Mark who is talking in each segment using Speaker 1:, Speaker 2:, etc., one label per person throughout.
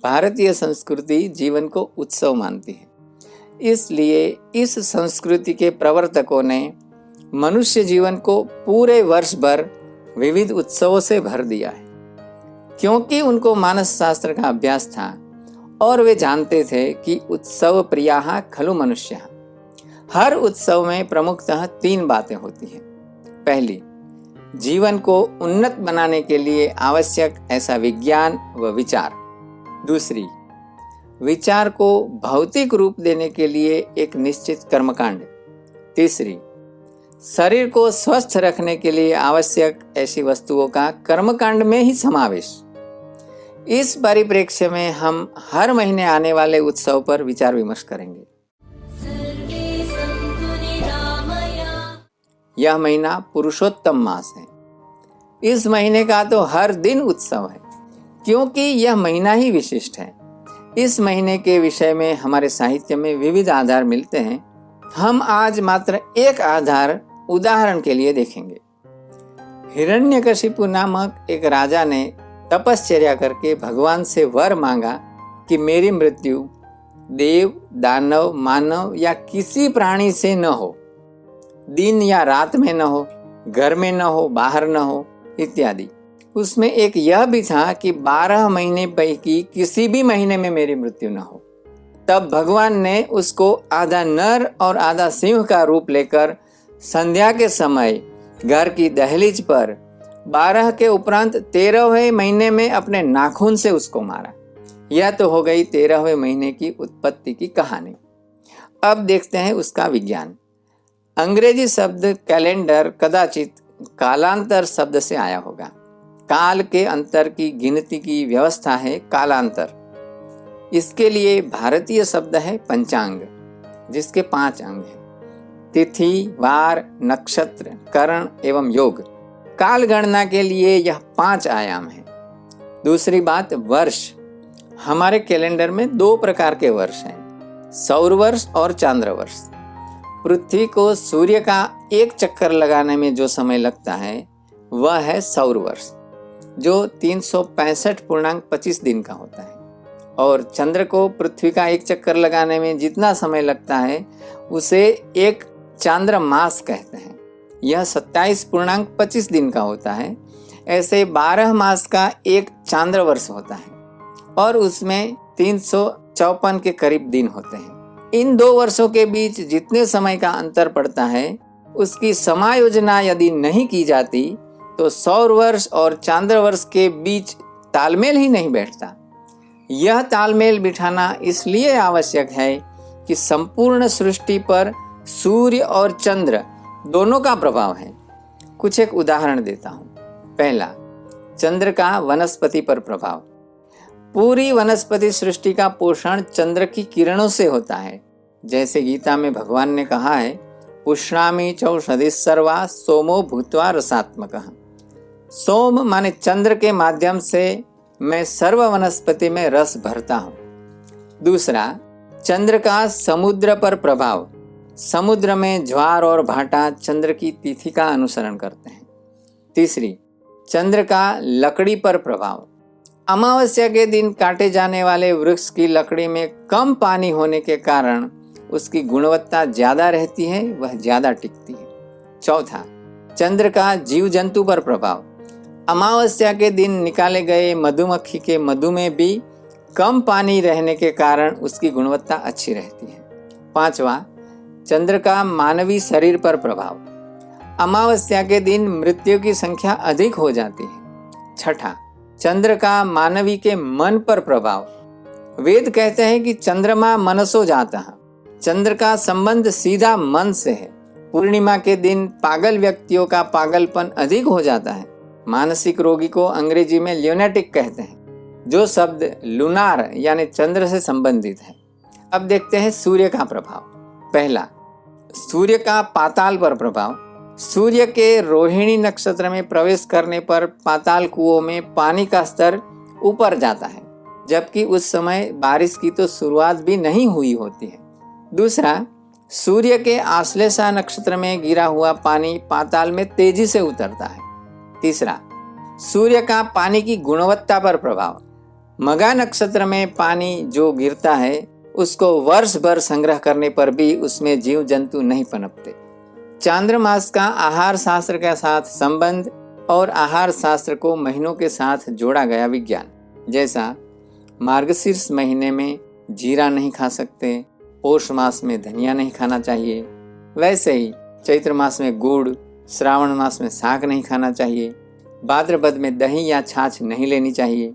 Speaker 1: भारतीय संस्कृति जीवन को उत्सव मानती है, इसलिए इस संस्कृति के प्रवर्तकों ने मनुष्य जीवन को पूरे वर्ष भर विविध उत्सवों से भर दिया है। क्योंकि उनको मानस शास्त्र का अभ्यास था और वे जानते थे कि उत्सव प्रियाः खलु मनुष्यः। हर उत्सव में प्रमुखतः 3 बातें होती हैं। पहली, जीवन को उन्नत बनाने के लिए आवश्यक ऐसा विज्ञान व विचार। दूसरी, विचार को भौतिक रूप देने के लिए एक निश्चित कर्मकांड। तीसरी, शरीर को स्वस्थ रखने के लिए आवश्यक ऐसी वस्तुओं का कर्मकांड में ही समावेश। इस परिप्रेक्ष्य में हम हर महीने आने वाले उत्सव पर विचार विमर्श करेंगे। यह महीना पुरुषोत्तम मास है। इस महीने का तो हर दिन उत्सव है, क्योंकि यह महीना ही विशिष्ट है। इस महीने के विषय में हमारे साहित्य में विविध आधार मिलते हैं। हम आज मात्र एक आधार उदाहरण के लिए देखेंगे। हिरण्यकशिपु नामक एक राजा ने तपश्चर्या करके भगवान से वर मांगा कि मेरी मृत्यु देव, दानव, मानव या किसी प्राणी से न हो, दिन या रात में न हो, घर में न हो, बाहर न हो इत्यादि। उसमें एक यह भी था कि 12 महीने पैकी किसी भी महीने में मेरी मृत्यु न हो। तब भगवान ने उसको आधा नर और आधा सिंह का रूप लेकर संध्या के समय घर की दहलीज पर 12 के उपरांत 13वें महीने में अपने नाखून से उसको मारा। यह तो हो गई 13वें महीने की उत्पत्ति की कहानी। अब देखते हैं उसका विज्ञान। अंग्रेजी शब्द कैलेंडर कदाचित कालांतर शब्द से आया होगा। काल के अंतर की गिनती की व्यवस्था है कालांतर। इसके लिए भारतीय शब्द है पंचांग, जिसके 5 अंग हैं: तिथि, वार, नक्षत्र, करण एवं योग। काल गणना के लिए यह 5 आयाम है। दूसरी बात, वर्ष। हमारे कैलेंडर में 2 प्रकार के वर्ष हैं, सौर वर्ष और चांद्र वर्ष। पृथ्वी को सूर्य का एक चक्कर लगाने में जो समय लगता है वह है सौर वर्ष, जो 365.25 दिन का होता है। और चंद्र को पृथ्वी का एक चक्कर लगाने में जितना समय लगता है उसे एक चांद्र मास कहते हैं। यह 27.25 दिन का होता है। ऐसे 12 मास का एक चांद्र वर्ष होता है और उसमें 354 के करीब दिन होते हैं। इन 2 वर्षों के बीच जितने समय का अंतर पड़ता है उसकी समायोजना यदि नहीं की जाती तो सौर वर्ष और चांद्र वर्ष के बीच तालमेल ही नहीं बैठता। यह तालमेल बिठाना इसलिए आवश्यक है कि संपूर्ण सृष्टि पर सूर्य और चंद्र दोनों का प्रभाव है। कुछ एक उदाहरण देता हूँ। पहला, चंद्र का वनस्पति पर प्रभाव। पूरी वनस्पति सृष्टि का पोषण चंद्र की किरणों से होता है। जैसे गीता में भगवान ने कहा है, पुष्णामि चौषधि सर्वा सोमो भूत्वा रसात्मकः। सोम माने चंद्र के माध्यम से मैं सर्व वनस्पति में रस भरता हूँ। दूसरा, चंद्र का समुद्र पर प्रभाव। समुद्र में ज्वार और भाटा चंद्र की तिथि का अनुसरण करते हैं। तीसरी, चंद्र का लकड़ी पर प्रभाव। अमावस्या के दिन काटे जाने वाले वृक्ष की लकड़ी में कम पानी होने के कारण उसकी गुणवत्ता ज्यादा रहती है, वह ज्यादा टिकती है। चौथा, चंद्र का जीव जंतु पर प्रभाव। अमावस्या के दिन निकाले गए मधुमक्खी के मधु में भी कम पानी रहने के कारण उसकी गुणवत्ता अच्छी रहती है। पांचवा, चंद्र का मानवी शरीर पर प्रभाव। अमावस्या के दिन मृत्यु की संख्या अधिक हो जाती है। छठा, चंद्र का मानवी के मन पर प्रभाव। वेद कहते हैं कि चंद्रमा मनसो जाता है। चंद्र का संबंध सीधा मन से है। पूर्णिमा के दिन पागल व्यक्तियों का पागलपन अधिक हो जाता है। मानसिक रोगी को अंग्रेजी में ल्यूनेटिक कहते हैं, जो शब्द लूनार यानी चंद्र से संबंधित है। अब देखते हैं सूर्य का प्रभाव। पहला, सूर्य का पाताल पर प्रभाव। सूर्य के रोहिणी नक्षत्र में प्रवेश करने पर पाताल कुओं में पानी का स्तर ऊपर जाता है, जबकि उस समय बारिश की तो शुरुआत भी नहीं हुई होती है। दूसरा, सूर्य के आश्लेषा नक्षत्र में गिरा हुआ पानी पाताल में तेजी से उतरता है। तीसरा, सूर्य का पानी की गुणवत्ता पर प्रभाव। मघा नक्षत्र में पानी जो गिरता है उसको वर्ष भर संग्रह करने पर भी उसमें जीव जंतु नहीं पनपते। चांद्रमास का आहार शास्त्र के साथ संबंध और आहार शास्त्र को महीनों के साथ जोड़ा गया विज्ञान, जैसा मार्गशीर्ष महीने में जीरा नहीं खा सकते, पौष मास में धनिया नहीं खाना चाहिए, वैसे ही चैत्र मास में गुड़, श्रावण मास में साग नहीं खाना चाहिए, भाद्रपद में दही या छाछ नहीं लेनी चाहिए।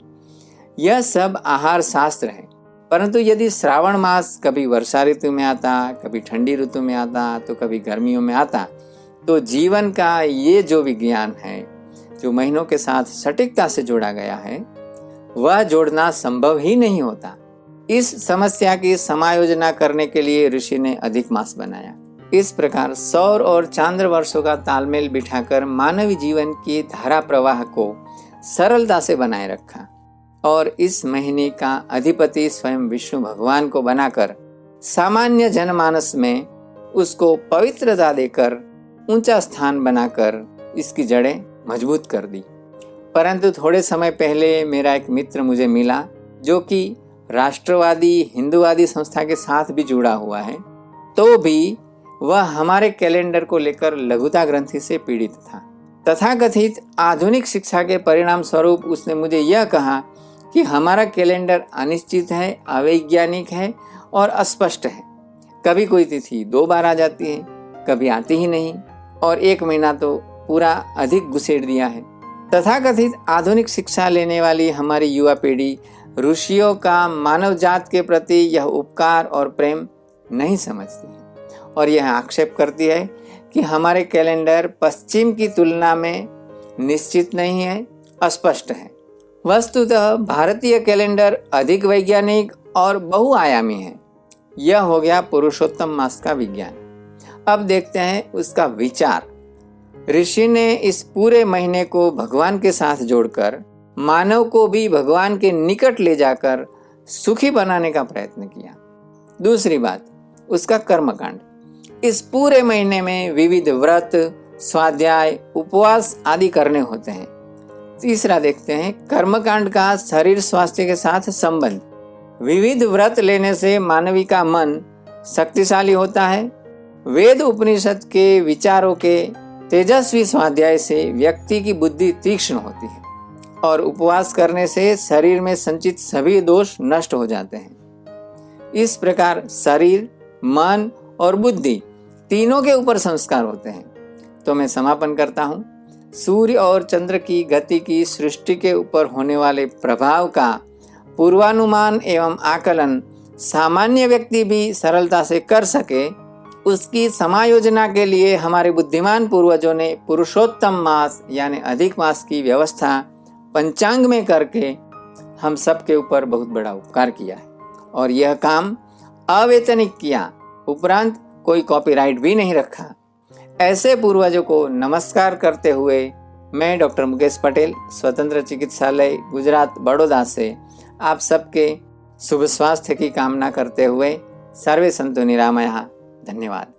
Speaker 1: यह सब आहार शास्त्र है। परंतु यदि श्रावण मास कभी वर्षा ऋतु में आता, कभी ठंडी ऋतु में आता, तो कभी गर्मियों में आता, तो जीवन का ये जो विज्ञान है, जो महीनों के साथ सटीकता से जोड़ा गया है, वह जोड़ना संभव ही नहीं होता। इस समस्या की समायोजना करने के लिए ऋषि ने अधिक मास बनाया। इस प्रकार सौर और चांद्र वर्षों का तालमेल बिठाकर मानवीय जीवन की धारा प्रवाह को सरलता से बनाए रखा और इस महीने का अधिपति स्वयं विष्णु भगवान को बनाकर सामान्य जनमानस में उसको पवित्रता देकर ऊंचा स्थान बनाकर इसकी जड़ें मजबूत कर दी। परंतु थोड़े समय पहले मेरा एक मित्र मुझे मिला जो कि राष्ट्रवादी हिंदूवादी संस्था के साथ भी जुड़ा हुआ है, तो भी वह हमारे कैलेंडर को लेकर लघुता ग्रंथि से पीड़ित था। तथाकथित आधुनिक शिक्षा के परिणाम स्वरूप उसने मुझे यह कहा कि हमारा कैलेंडर अनिश्चित है, अवैज्ञानिक है और अस्पष्ट है। कभी कोई तिथि 2 बार आ जाती है, कभी आती ही नहीं, और 1 महीना तो पूरा अधिक घुसेड़ दिया है। तथाकथित आधुनिक शिक्षा लेने वाली हमारी युवा पीढ़ी ऋषियों का मानव जात के प्रति यह उपकार और प्रेम नहीं समझती है और यह आक्षेप करती है कि हमारे कैलेंडर पश्चिम की तुलना में निश्चित नहीं है, अस्पष्ट है। वस्तुतः भारतीय कैलेंडर अधिक वैज्ञानिक और बहुआयामी है। यह हो गया पुरुषोत्तम मास का विज्ञान। अब देखते हैं उसका विचार। ऋषि ने इस पूरे महीने को भगवान के साथ जोड़कर मानव को भी भगवान के निकट ले जाकर सुखी बनाने का प्रयत्न किया। दूसरी बात, उसका कर्मकांड। इस पूरे महीने में विविध व्रत, स्वाध्याय, उपवास आदि करने होते हैं। तीसरा देखते हैं कर्मकांड का शरीर स्वास्थ्य के साथ संबंध। विविध व्रत लेने से मानवी का मन शक्तिशाली होता है। वेद उपनिषद के विचारों के तेजस्वी स्वाध्याय से व्यक्ति की बुद्धि तीक्ष्ण होती है और उपवास करने से शरीर में संचित सभी दोष नष्ट हो जाते हैं। इस प्रकार शरीर, मन और बुद्धि तीनों के ऊपर संस्कार होते हैं। तो मैं समापन करता हूँ। सूर्य और चंद्र की गति की सृष्टि के ऊपर होने वाले प्रभाव का पूर्वानुमान एवं आकलन सामान्य व्यक्ति भी सरलता से कर सके, उसकी समायोजना के लिए हमारे बुद्धिमान पूर्वजों ने पुरुषोत्तम मास यानी अधिक मास की व्यवस्था पंचांग में करके हम सब के ऊपर बहुत बड़ा उपकार किया है और यह काम अवैतनिक किया, उपरांत कोई कॉपीराइट भी नहीं रखा। ऐसे पूर्वजों को नमस्कार करते हुए मैं डॉक्टर मुकेश पटेल, स्वतंत्र चिकित्सालय गुजरात बड़ौदा से आप सबके शुभ स्वास्थ्य की कामना करते हुए सर्वे संतु निरामया। धन्यवाद।